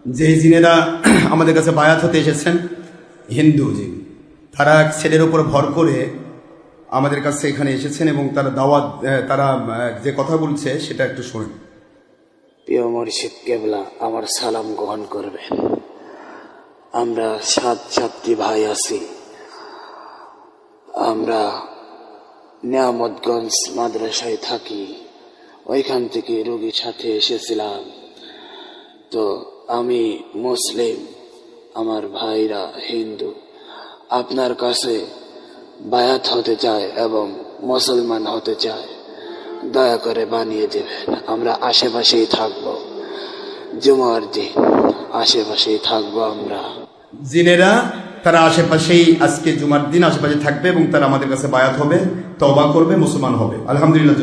যে জিনেরা আমাদের কাছে বায়াত হতে এসেছেন হিন্দু জিন, তারা এক ছেলের উপর ভর করে আমাদের কাছে এখানে এসেছেন এবং তারা দাওয়াত, তারা যে কথা বলছে সেটা একটু শোনেন। প্রিয় মুর্শিদ কেবলা, আমার সালাম গ্রহণ করবেন। আমরা 7 ভাই আছি। আমরা নিয়ামতগঞ্জ মাদ্রাসায় থাকি, ওইখান থেকে রোগীর সাথে এসেছিলাম। তো আমি মুসলিম, আমার ভাইরা হিন্দু। আপনার কাছে বায়াত হতে চায় এবং মুসলমান হতে চায়, দয়া করে বানিয়ে দেবেন। আমরা আশেপাশেই থাকবো, জুমার দিন আশেপাশেই থাকবো। আমরা জিনেরা তারা আশেপাশেই আজকে জুমার দিন আশেপাশে থাকবে এবং তারা আমাদের কাছে বায়াত হবে, তওবা করবে, মুসলমান হবে। আলহামদুলিল্লাহ।